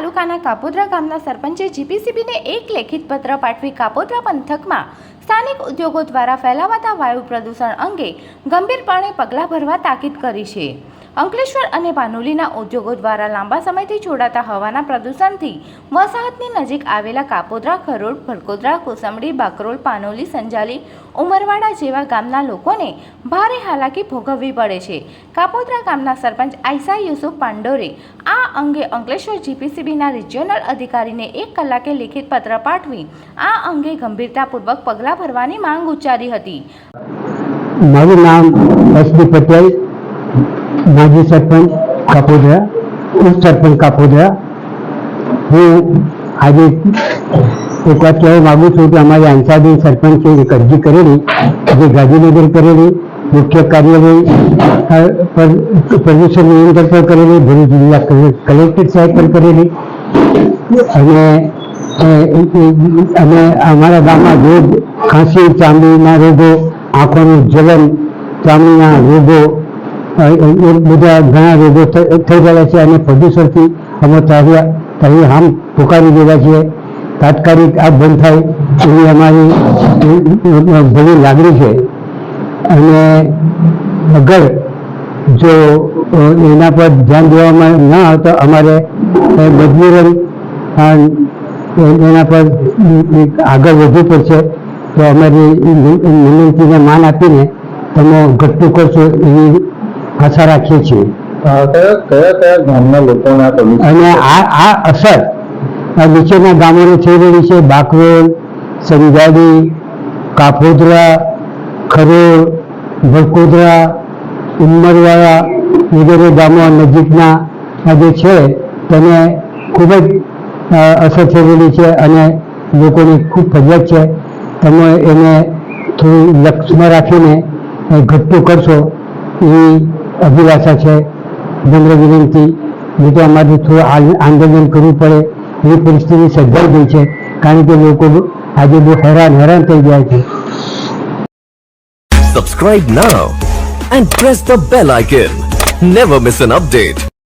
તાલુકાના કાપોદ્રા ગામના સરપંચે જીપીસીબીને એક લેખિત પત્ર પાઠવી કાપોદ્રા પંથકમાં સ્થાનિક ઉદ્યોગો દ્વારા ફેલાવાતા વાયુ પ્રદૂષણ અંગે ગંભીરપણે પગલાં ભરવા તાકીદ કરી છે. અંકલેશ્વર અને પાનોલીના ઉદ્યોગો દ્વારા લાંબા સમયથી છોડાતા હવાના પ્રદૂષણથી વસાહતની નજીક આવેલા કાપોદ્રા, ખરોડ, ભડકોદરા, કોસંબડી, બાકરોલ, પાનોલી, સંજાલી, ઉમરવાડા જેવા ગામના લોકોને ભારે હાલાકી ભોગવવી પડે છે. કાપોદ્રા ગામના સરપંચ આયશા યુસુફ પાંડોરે આ અંગે અંકલેશ્વર જીપીસીબીના રિજિયોનલ અધિકારીને 1 કલાકે લેખિત પત્ર પાઠવી આ અંગે ગંભીરતાપૂર્વક પગલાં ભરવાની માંગ ઉચ્ચારી હતી. મારું નામ એસડી પટેલ, માજી સરપંચ કાપોદ્રા, ઉપસરપંચ કાપોદ્રા. હું આજે એક વાત કહેવા માગું છું કે અમારી અંસાબેન સરપંચે એક અરજી કરેલી, જે ગાંધીનગર કરેલી, મુખ્ય કાર્યાલય પર પ્રદૂષણ નિયંત્રણ પર કરેલી, ભરૂચ જિલ્લા કલેક્ટર સાહેબ પર કરેલી અને અમારા ગામમાં રોજ ખાંસી, ચામડીના રોગો, આંખોનું જલન, ચામડીના રોગો, બધા ઘણા રોગો થઈ રહ્યા છે અને પ્રદૂષણથી અમે તરીહામ પુકારી દેવા છીએ. તાત્કાલિક આ બંધ થાય એવી અમારી ઘણી લાગણી છે અને અગર જો એના પર ધ્યાન દેવામાં ન આવે તો અમારે મજબૂરન એના પર આગળ વધવું પડશે. તો અમારી વિનંતીને માન આપીને તમે ઘટતું કરશો એવી આશા રાખીએ છીએ. કયા ગામના લોકોના અને આ અસર નીચેના ગામોને થઈ રહી છે. બાકરોલ, સંજાડી, કાપોદ્રા, ખરોડ, ભડકોદરા, ઉમરવાડા વગેરે ગામો નજીકના જે છે તેને ખૂબ જ અસર થઈ રહેલી છે અને લોકોની ખૂબ ફરિયાદ છે. તમે એને થોડું લક્ષ્યમાં રાખીને ઘટતું કરશો એવી અભિલાષા છે. નમ્ર વિનંતી. નહીં તો અમારે થોડું આંદોલન કરવું પડે એવી પરિસ્થિતિ સર્જાઈ ગઈ છે, કારણ કે લોકો આજે બહુ હેરાન થઈ ગયા છે. Subscribe now and press the bell icon. Never miss an update.